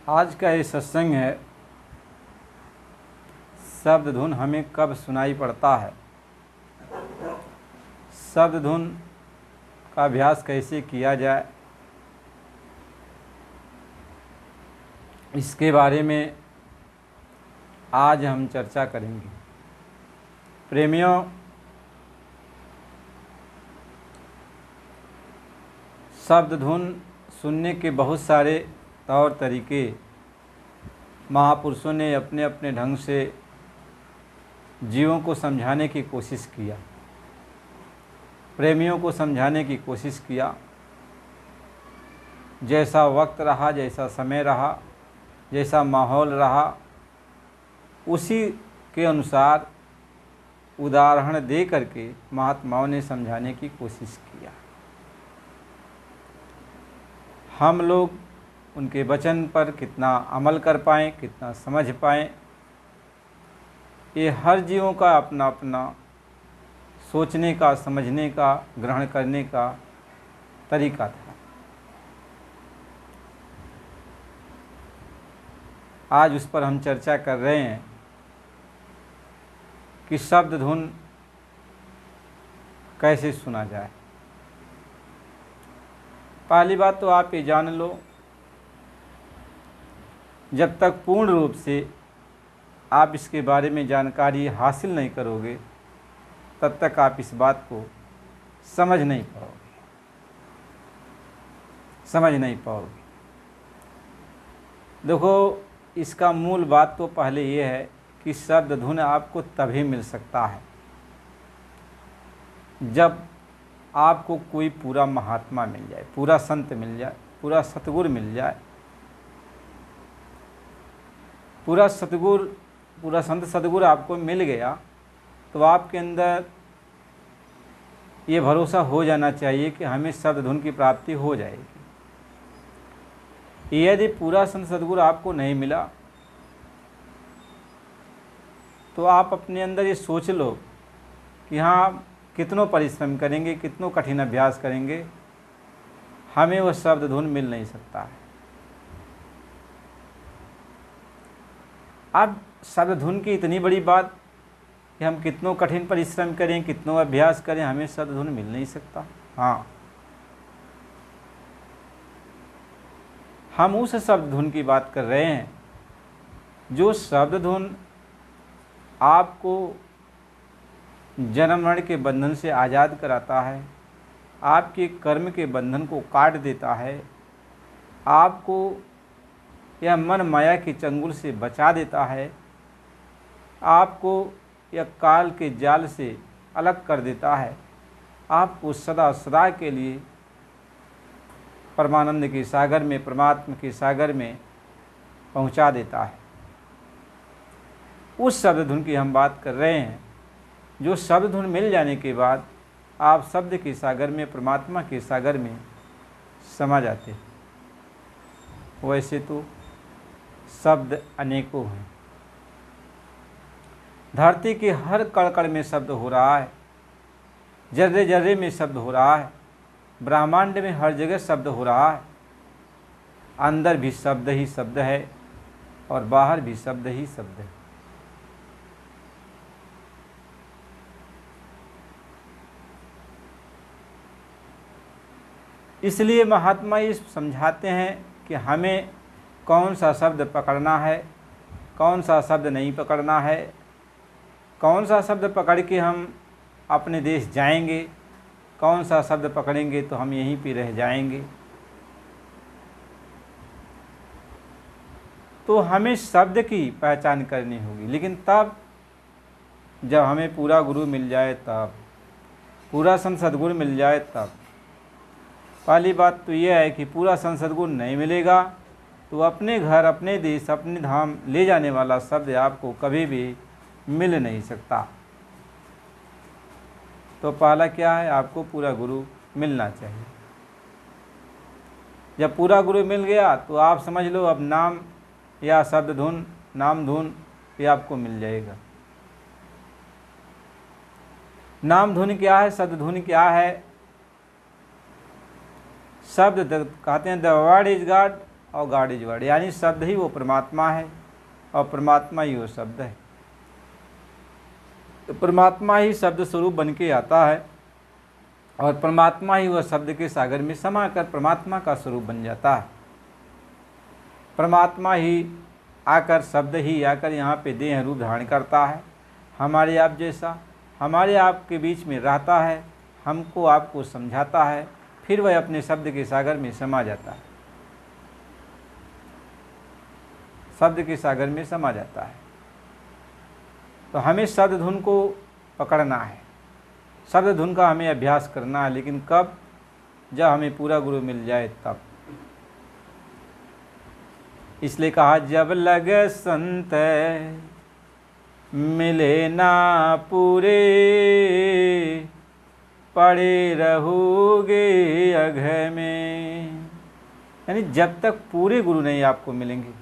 आज का ये सत्संग है, शब्द धुन हमें कब सुनाई पड़ता है, शब्द धुन का अभ्यास कैसे किया जाए, इसके बारे में आज हम चर्चा करेंगे। प्रेमियों, शब्द धुन सुनने के बहुत सारे तौर तरीके महापुरुषों ने अपने अपने ढंग से जीवों को समझाने की कोशिश किया, प्रेमियों को समझाने की कोशिश किया। जैसा वक्त रहा, जैसा समय रहा, जैसा माहौल रहा, उसी के अनुसार उदाहरण दे करके महात्माओं ने समझाने की कोशिश किया। हम लोग उनके वचन पर कितना अमल कर पाएँ, कितना समझ पाएँ, ये हर जीवों का अपना अपना सोचने का, समझने का, ग्रहण करने का तरीका था। आज उस पर हम चर्चा कर रहे हैं कि शब्द धुन कैसे सुना जाए। पहली बात तो आप ये जान लो, जब तक पूर्ण रूप से आप इसके बारे में जानकारी हासिल नहीं करोगे, तब तक आप इस बात को समझ नहीं पाओगे। देखो, इसका मूल बात तो पहले ये है कि शब्द धुन आपको तभी मिल सकता है जब आपको कोई पूरा महात्मा मिल जाए, पूरा संत मिल जाए, पूरा सतगुरु मिल जाए। पूरा संत सतगुरु आपको मिल गया तो आपके अंदर ये भरोसा हो जाना चाहिए कि हमें शब्द धुन की प्राप्ति हो जाएगी। यदि पूरा संत सतगुरु आपको नहीं मिला तो आप अपने अंदर ये सोच लो कि हाँ, कितनों परिश्रम करेंगे, कितनों कठिन अभ्यास करेंगे, हमें वह शब्द धुन मिल नहीं सकता है। अब शब्द धुन की इतनी बड़ी बात कि हम कितनों कठिन परिश्रम करें, कितनों अभ्यास करें, हमें शब्द धुन मिल नहीं सकता। हाँ, हम उस शब्द धुन की बात कर रहे हैं जो शब्द धुन आपको जन्म मरण के बंधन से आज़ाद कराता है, आपके कर्म के बंधन को काट देता है, आपको यह मन माया के चंगुल से बचा देता है, आपको यह काल के जाल से अलग कर देता है, आपको सदा सदा के लिए परमानंद के सागर में, परमात्मा के सागर में पहुंचा देता है। उस शब्द धुन की हम बात कर रहे हैं जो शब्द धुन मिल जाने के बाद आप शब्द के सागर में, परमात्मा के सागर में समा जाते हैं। वैसे तो शब्द अनेकों हैं, धरती के हर कण कण में शब्द हो रहा है, जर्रे जर्रे में शब्द हो रहा है, ब्रह्मांड में हर जगह शब्द हो रहा है। अंदर भी शब्द ही शब्द है और बाहर भी शब्द ही शब्द है। इसलिए महात्मा ये समझाते हैं कि हमें कौन सा शब्द पकड़ना है, कौन सा शब्द नहीं पकड़ना है, कौन सा शब्द पकड़ के हम अपने देश जाएंगे, कौन सा शब्द पकड़ेंगे तो हम यहीं पे रह जाएंगे। तो हमें शब्द की पहचान करनी होगी, लेकिन तब जब हमें पूरा गुरु मिल जाए, तब पूरा संत सद्गुरु मिल जाए तब। पहली बात तो यह है कि पूरा संत सद्गुरु नहीं मिलेगा तो अपने घर, अपने देश, अपने धाम ले जाने वाला शब्द आपको कभी भी मिल नहीं सकता। तो पहला क्या है, आपको पूरा गुरु मिलना चाहिए। जब पूरा गुरु मिल गया तो आप समझ लो अब नाम या शब्द धुन, नाम धुन ये आपको मिल जाएगा। नाम धुन क्या है, शब्द धुन क्या है? शब्द कहते हैं द वर्ड इज गॉड और गॉड इज वर्ड, यानी शब्द ही वो परमात्मा है और परमात्मा ही वो शब्द है। तो परमात्मा ही शब्द स्वरूप बन के आता है और परमात्मा ही वह शब्द के सागर में समाकर परमात्मा का स्वरूप बन जाता है। परमात्मा ही आकर, शब्द ही आकर यहाँ पे देह रूप धारण करता है, हमारे आप जैसा हमारे आप के बीच में रहता है, हमको आपको समझाता है, फिर वह अपने शब्द के सागर में समा जाता है, शब्द के सागर में समा जाता है। तो हमें शब्द धुन को पकड़ना है, शब्द धुन का हमें अभ्यास करना है, लेकिन कब? जब हमें पूरा गुरु मिल जाए तब। इसलिए कहा जब लगे संत मिले ना पूरे, पड़े रहोगे अघ में। यानी जब तक पूरे गुरु नहीं आपको मिलेंगे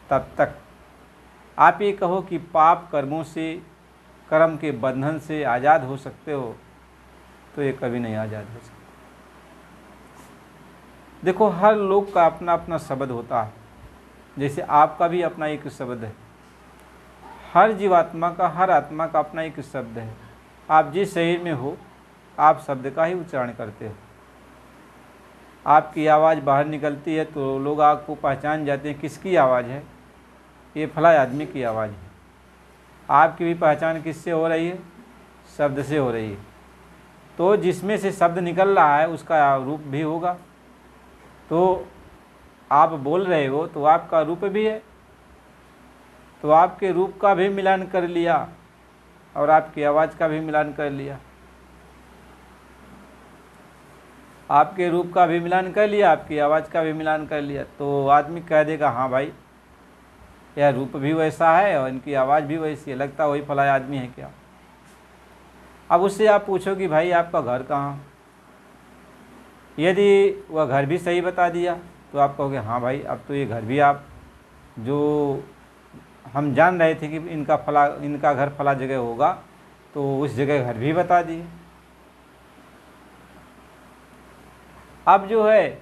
तब तक आप ये कहो कि पाप कर्मों से, कर्म के बंधन से आज़ाद हो सकते हो, तो ये कभी नहीं आज़ाद हो सकते। देखो, हर लोग का अपना अपना शब्द होता है, जैसे आपका भी अपना एक शब्द है, हर जीवात्मा का, हर आत्मा का अपना एक शब्द है। आप जिस शरीर में हो आप शब्द का ही उच्चारण करते हो। आपकी आवाज़ बाहर निकलती है तो लोग आपको पहचान जाते हैं, किसकी आवाज़ है? ये फला आदमी की आवाज़ है। आपकी भी पहचान किससे हो रही है? शब्द से हो रही है। तो जिसमें से शब्द निकल रहा है उसका रूप भी होगा। तो आप बोल रहे हो तो आपका रूप भी है, तो आपके रूप का भी मिलान कर लिया और आपकी आवाज़ का भी मिलान कर लिया, आपके रूप का भी मिलान कर लिया, आपकी आवाज़ का भी मिलान कर लिया। तो आदमी कह देगा हाँ भाई, यह रूप भी वैसा है और इनकी आवाज़ भी वैसी है, लगता वही फला आदमी है क्या। अब उससे आप पूछो कि भाई आपका घर कहाँ? यदि वह घर भी सही बता दिया तो आप कहोगे हाँ भाई, अब तो ये घर भी, आप जो हम जान रहे थे कि इनका घर फला जगह होगा, तो उस जगह घर भी बता दिए। अब जो है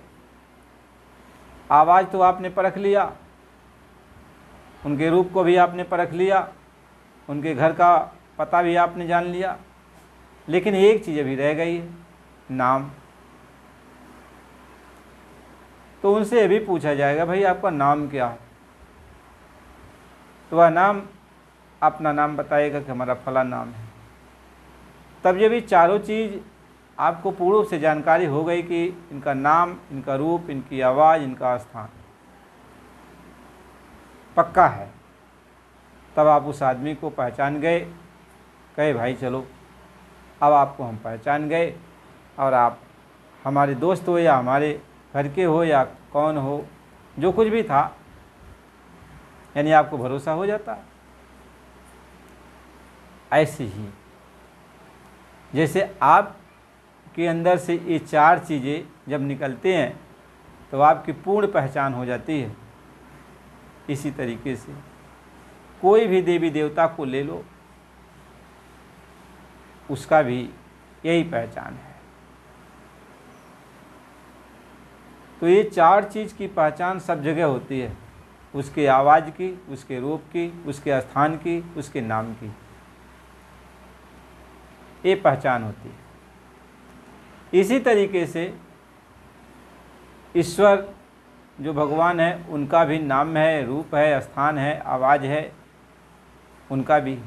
आवाज़ तो आपने परख लिया, उनके रूप को भी आपने परख लिया, उनके घर का पता भी आपने जान लिया, लेकिन एक चीज़ अभी रह गई है, नाम। तो उनसे ये भी पूछा जाएगा भाई आपका नाम क्या है? तो वह नाम अपना नाम बताएगा कि हमारा फला नाम है। तब ये भी चारों चीज़ आपको पूर्ण रूप से जानकारी हो गई कि इनका नाम, इनका रूप, इनकी आवाज़, इनका स्थान पक्का है। तब आप उस आदमी को पहचान गए, कहे भाई चलो अब आपको हम पहचान गए और आप हमारे दोस्त हो या हमारे घर के हो या कौन हो, जो कुछ भी था, यानी आपको भरोसा हो जाता है। ऐसे ही जैसे आप के अंदर से ये चार चीज़ें जब निकलते हैं तो आपकी पूर्ण पहचान हो जाती है। इसी तरीके से कोई भी देवी देवता को ले लो, उसका भी यही पहचान है। तो ये चार चीज़ की पहचान सब जगह होती है, उसके आवाज़ की, उसके रूप की, उसके स्थान की, उसके नाम की, ये पहचान होती है। इसी तरीके से ईश्वर जो भगवान है, उनका भी नाम है, रूप है, स्थान है, आवाज़ है, उनका भी।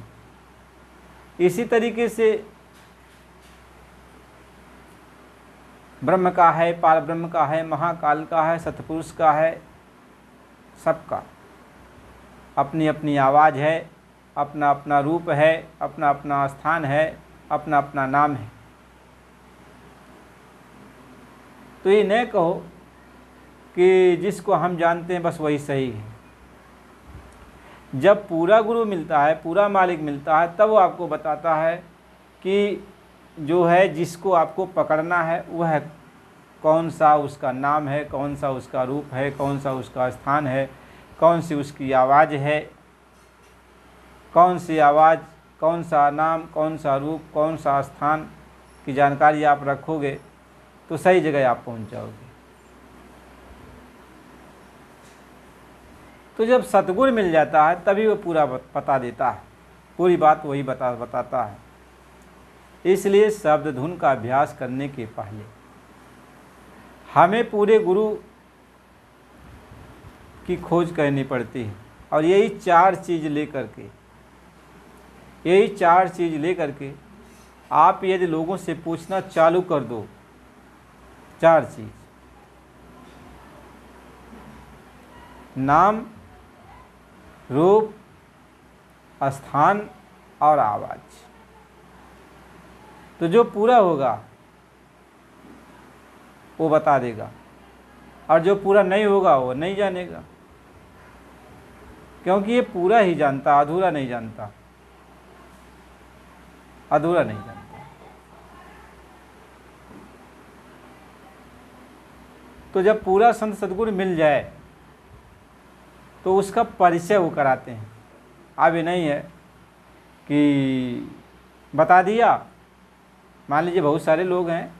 इसी तरीके से ब्रह्म का है, पार ब्रह्म का है, महाकाल का है, सतपुरुष का है, सबका अपनी अपनी आवाज़ है, अपना अपना रूप है, अपना अपना स्थान है, अपना अपना नाम है। तो ये न कहो कि जिसको हम जानते हैं बस वही सही है। जब पूरा गुरु मिलता है, पूरा मालिक मिलता है, तब वो आपको बताता है कि जो है जिसको आपको पकड़ना है वह कौन सा उसका नाम है, कौन सा उसका रूप है, कौन सा उसका स्थान है, कौन सी उसकी आवाज़ है, कौन सी आवाज़, कौन सा नाम, कौन सा रूप, कौन सा स्थान की जानकारी आप रखोगे तो सही जगह आप पहुंच जाओगे। तो जब सतगुण मिल जाता है तभी वो पूरा बता देता है, पूरी बात वही बताता है। इसलिए शब्द धुन का अभ्यास करने के पहले हमें पूरे गुरु की खोज करनी पड़ती है। और यही चार चीज़ लेकर के आप यदि लोगों से पूछना चालू कर दो, चार चीज़, नाम, रूप, स्थान और आवाज़, तो जो पूरा होगा वो बता देगा, और जो पूरा नहीं होगा वो नहीं जानेगा, क्योंकि ये पूरा ही जानता, अधूरा नहीं जानता, अधूरा नहीं जानता। तो जब पूरा संत सद्गुण मिल जाए तो उसका परिचय वो कराते हैं। अब ये नहीं है कि बता दिया, मान लीजिए बहुत सारे लोग हैं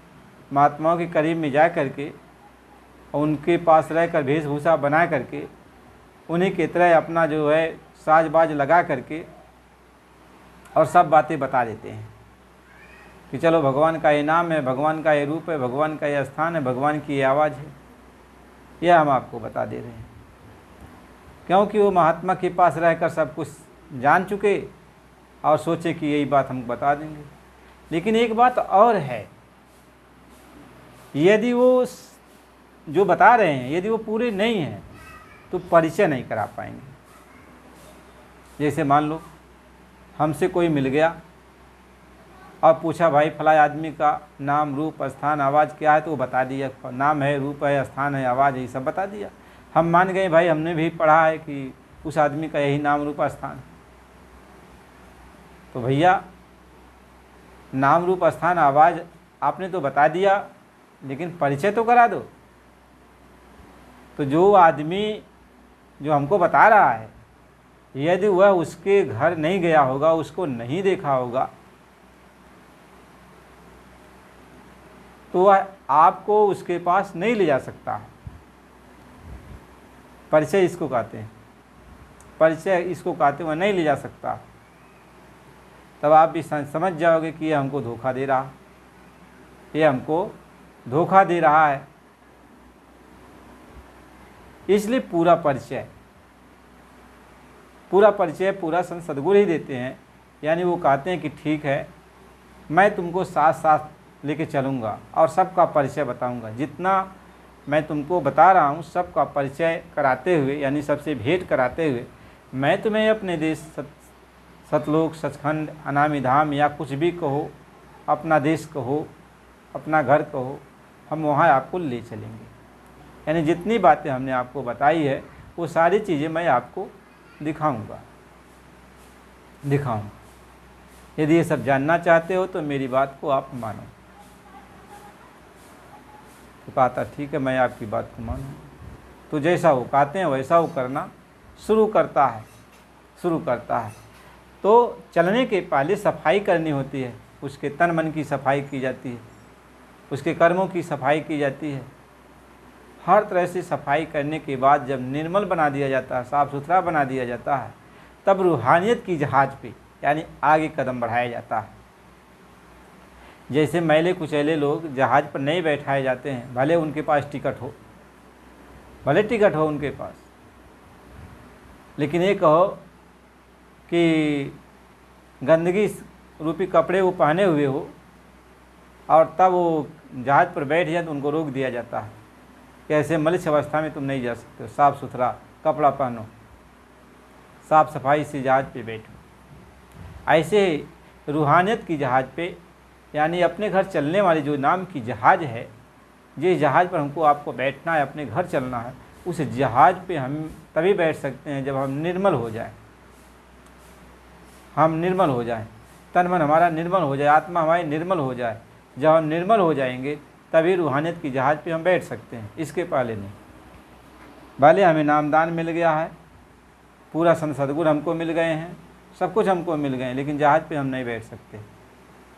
महात्माओं के करीब में जा करके उनके पास रहकर वेशभूषा बना करके उन्हीं की तरह अपना जो है साज बाज लगा करके और सब बातें बता देते हैं कि चलो भगवान का ये नाम है, भगवान का ये रूप है, भगवान का ये स्थान है, भगवान की ये आवाज़ है। यह हम आपको बता दे रहे हैं क्योंकि वो महात्मा के पास रहकर सब कुछ जान चुके और सोचे कि यही बात हम बता देंगे। लेकिन एक बात और है, यदि वो जो बता रहे हैं यदि वो पूरे नहीं हैं तो परिचय नहीं करा पाएंगे। जैसे मान लो हमसे कोई मिल गया और पूछा भाई फला आदमी का नाम, रूप, स्थान, आवाज़ क्या है, तो वो बता दिया, नाम है, रूप है, स्थान है, आवाज़ है, ये सब बता दिया। हम मान गए भाई हमने भी पढ़ा है कि उस आदमी का यही नाम, रूप, स्थान। तो भैया नाम, रूप, स्थान, आवाज़ आपने तो बता दिया, लेकिन परिचय तो करा दो। तो जो आदमी जो हमको बता रहा है यदि वह उसके घर नहीं गया होगा, उसको नहीं देखा होगा, तो वह आपको उसके पास नहीं ले जा सकता। परिचय इसको कहते हैं, परिचय इसको कहते हैं, वह नहीं ले जा सकता। तब आप भी समझ जाओगे कि ये हमको धोखा दे रहा, ये हमको धोखा दे रहा है। इसलिए पूरा परिचय पूरा संत सद्गुरु ही देते हैं। यानी वो कहते हैं कि ठीक है, मैं तुमको साथ साथ लेके चलूँगा और सबका परिचय बताऊँगा। जितना मैं तुमको बता रहा हूँ सबका परिचय कराते हुए, यानी सबसे भेंट कराते हुए, मैं तुम्हें अपने देश सतलोक, सचखंड, अनामी धाम या कुछ भी कहो, अपना देश कहो, अपना घर कहो, हम वहाँ आपको ले चलेंगे। यानी जितनी बातें हमने आपको बताई है वो सारी चीज़ें मैं आपको दिखाऊंगा। यदि ये सब जानना चाहते हो तो मेरी बात को आप मानो। तो कहता ठीक है, मैं आपकी बात को मानूँ। तो जैसा वो कहते हैं वैसा वो करना शुरू करता है। तो चलने के पहले सफाई करनी होती है, उसके तन मन की सफाई की जाती है, उसके कर्मों की सफाई की जाती है। हर तरह से सफाई करने के बाद जब निर्मल बना दिया जाता है, साफ़ सुथरा बना दिया जाता है, तब रूहानियत की जहाज़ पे यानी आगे कदम बढ़ाया जाता है। जैसे मैले कुचैले लोग जहाज़ पर नहीं बैठाए जाते हैं, भले उनके पास टिकट हो उनके पास, लेकिन ये कहो कि गंदगी रूपी कपड़े वो पहने हुए हो और तब वो जहाज़ पर बैठ जाए तो उनको रोक दिया जाता है कि ऐसे मलिन अवस्था में तुम नहीं जा सकते हो, साफ़ सुथरा कपड़ा पहनो, साफ़ सफाई से जहाज़ पे बैठो। ऐसे रूहानियत की जहाज़ पे यानी अपने घर चलने वाली जो नाम की जहाज़ है, जिस जहाज़ पर हमको आपको बैठना है, अपने घर चलना है, उस जहाज़ पे हम तभी बैठ सकते हैं जब हम निर्मल हो जाएं। तन मन हमारा निर्मल हो जाए, आत्मा हमारी निर्मल हो जाए। जब हम निर्मल हो जाएंगे तभी रूहानियत की जहाज़ पे हम बैठ सकते हैं, इसके पहले नहीं। भले हमें नामदान मिल गया है, पूरा संत सद्गुरु हमको मिल गए हैं, सब कुछ हमको मिल गए हैं, लेकिन जहाज़ पे हम नहीं बैठ सकते।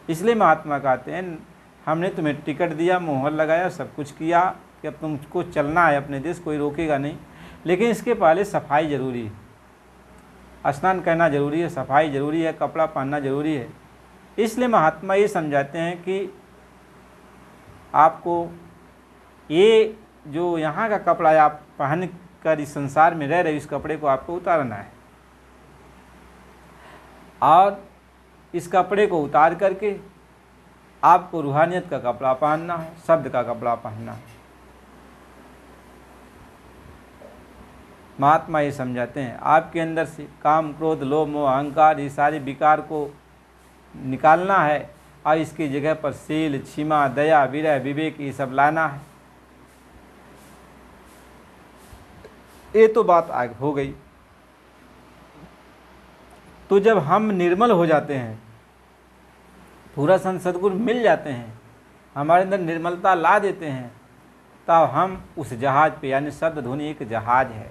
इसलिए महात्मा कहते हैं हमने तुम्हें टिकट दिया, मोहर लगाया, सब कुछ किया कि अब तुमको चलना है अपने देश, कोई रोकेगा नहीं, लेकिन इसके पहले सफाई जरूरी है। स्नान करना जरूरी है, सफाई जरूरी है, कपड़ा पहनना जरूरी है। इसलिए महात्मा ये समझाते हैं कि आपको ये जो यहाँ का कपड़ा है, आप पहन कर इस संसार में रह रहे, इस कपड़े को आपको उतारना है और इस कपड़े को उतार करके आपको रूहानियत का कपड़ा पहनना है, शब्द का कपड़ा पहनना है। महात्मा ये समझाते हैं आपके अंदर से काम, क्रोध, लोभ, मोह, अहंकार, ये सारे विकार को निकालना है और इसकी जगह पर शील, क्षमा, दया, विरह, विवेक ये सब लाना है। ये तो बात आगे हो गई। तो जब हम निर्मल हो जाते हैं, पूरा संत सद्गुरु मिल जाते हैं, हमारे अंदर निर्मलता ला देते हैं, तब हम उस जहाज पे, यानी शब्द धुनि एक जहाज है।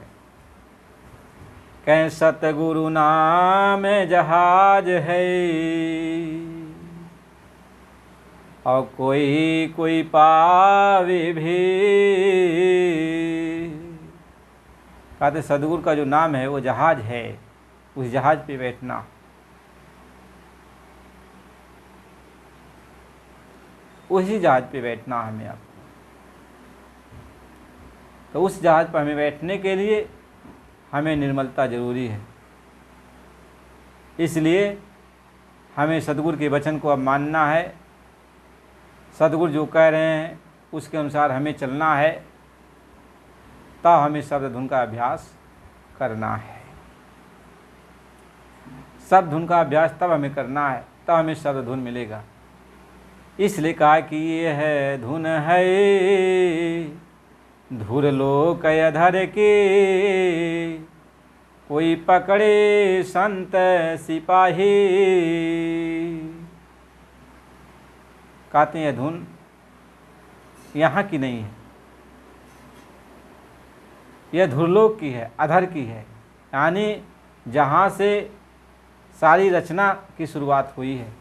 कहें सतगुरु नाम जहाज है और कोई कोई पावे भी। कहते सदगुरु का जो नाम है वो जहाज है, उस जहाज पे बैठना। उसी जहाज पे बैठना हमें आपको। तो उस जहाज पर हमें बैठने के लिए हमें निर्मलता जरूरी है। इसलिए हमें सदगुरु के वचन को अब मानना है। सदगुरु जो कह रहे हैं उसके अनुसार हमें चलना है। तब हमें शब्द धुन का अभ्यास करना है। शब्द धुन का अभ्यास तब हमें करना है, तब हमें शब्द धुन मिलेगा। इसलिए कहा कि ये है धुन है धुर लोक अधर के, कोई पकड़े संत सिपाही। कहते हैं धुन यहाँ की नहीं है, यह धुरलोक की है, अधर की है, यानी जहाँ से सारी रचना की शुरुआत हुई है।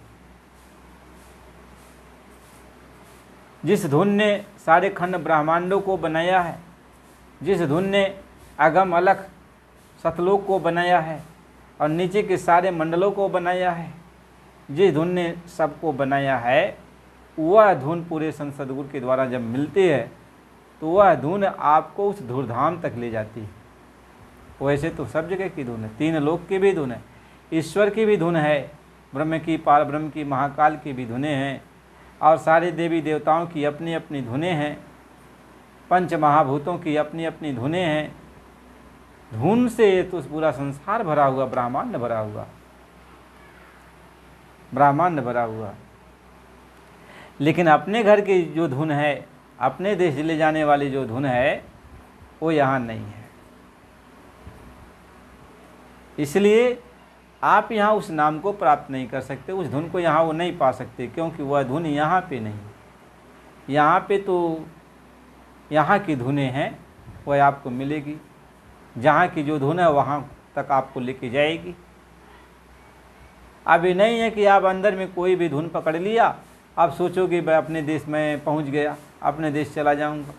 जिस धुन ने सारे खंड ब्रह्मांडों को बनाया है, जिस धुन ने अगम अलख सतलोक को बनाया है और नीचे के सारे मंडलों को बनाया है, जिस धुन ने सबको बनाया है, वह धुन पूरे संत सद्गुरु के द्वारा जब मिलती है तो वह धुन आपको उस धूर्धाम तक ले जाती है। वैसे तो सब जगह की धुन है, तीन लोक की भी धुन है, ईश्वर की भी धुन है, ब्रह्म की, पार ब्रह्म की, महाकाल की भी धुनें हैं और सारे देवी देवताओं की अपनी अपनी धुनें हैं, पंच महाभूतों की अपनी अपनी धुनें हैं। धुन से तो पूरा संसार भरा हुआ, ब्रह्मांड भरा हुआ, ब्रह्मांड भरा हुआ। लेकिन अपने घर की जो धुन है, अपने देश ले जाने वाली जो धुन है, वो यहाँ नहीं है। इसलिए आप यहाँ उस नाम को प्राप्त नहीं कर सकते, उस धुन को यहाँ वो नहीं पा सकते, क्योंकि वह धुन यहाँ पे नहीं। यहाँ पे तो यहाँ की धुनें हैं, वह आपको मिलेगी। जहाँ की जो धुन है वहाँ तक आपको लेके जाएगी। अब ये नहीं है कि आप अंदर में कोई भी धुन पकड़ लिया, आप सोचोगे मैं अपने देश में पहुँच गया, अपने देश चला जाऊँगा।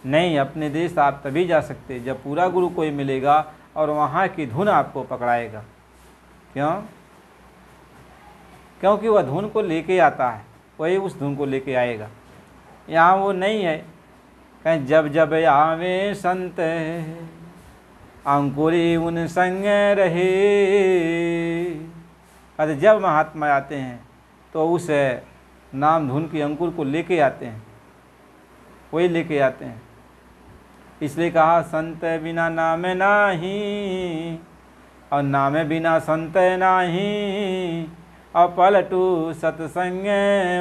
नहीं, अपने देश आप तभी जा सकते जब पूरा गुरु कोई मिलेगा और वहाँ की धुन आपको पकड़ाएगा। क्यों? क्योंकि वह धुन को लेके आता है, वही उस धुन को लेके आएगा। यहाँ वो नहीं है कहीं जब जब आवे संत अंकुरी उन संग रहे। अरे जब महात्मा आते हैं तो उस नाम धुन की अंकुर को लेके आते हैं, वही लेके आते हैं। इसलिए कहा संत बिना नाम नाही और नाम बिना संत नाही, और पलटू सत्संग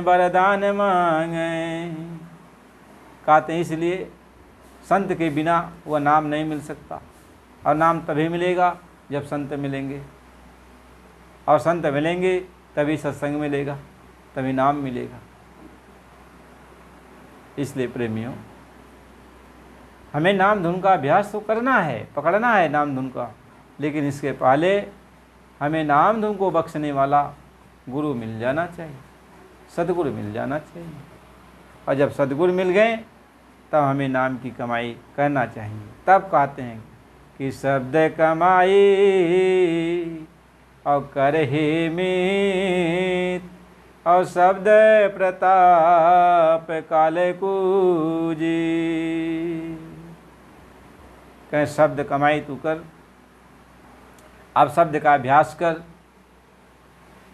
वरदान मांगे। कहते हैं इसलिए संत के बिना वह नाम नहीं मिल सकता, और नाम तभी मिलेगा जब संत मिलेंगे, और संत मिलेंगे तभी सत्संग मिलेगा, तभी नाम मिलेगा। इसलिए प्रेमियों, हमें नाम धुन का अभ्यास तो करना है, पकड़ना है नाम धुन का, लेकिन इसके पहले हमें नाम धुन को बख्शने वाला गुरु मिल जाना चाहिए, सद्गुरु मिल जाना चाहिए। और जब सद्गुरु मिल गए तब हमें नाम की कमाई करना चाहिए। तब कहते हैं कि शब्द कमाई और कर ही मीत, और शब्द प्रताप काले कूजी। कहें शब्द कमाई तू कर, अब शब्द का अभ्यास कर,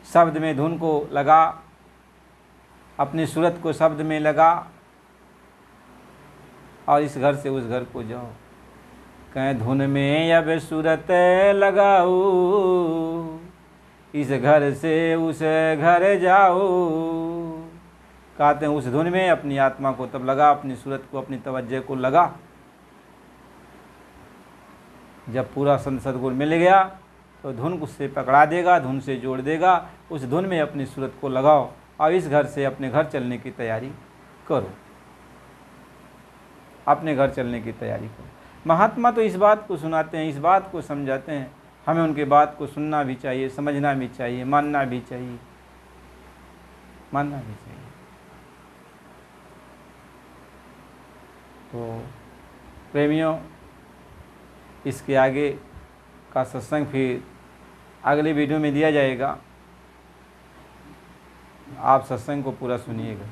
शब्द में धुन को लगा, अपनी सूरत को शब्द में लगा और इस घर से उस घर को जाओ। कहें धुन में अब सूरत लगाओ, इस घर से उस घर जाओ। कहते हैं उस धुन में अपनी आत्मा को तब लगा, अपनी सूरत को, अपनी तवज्जो को लगा। जब पूरा संत सद्गुरु मिल गया तो धुन उससे पकड़ा देगा, धुन से जोड़ देगा। उस धुन में अपनी सूरत को लगाओ और इस घर से अपने घर चलने की तैयारी करो, अपने घर चलने की तैयारी करो। महात्मा तो इस बात को सुनाते हैं, इस बात को समझाते हैं, हमें उनके बात को सुनना भी चाहिए, समझना भी चाहिए, मानना भी चाहिए, मानना भी चाहिए। तो प्रेमियों, इसके आगे का सत्संग फिर अगले वीडियो में दिया जाएगा। आप सत्संग को पूरा सुनिएगा।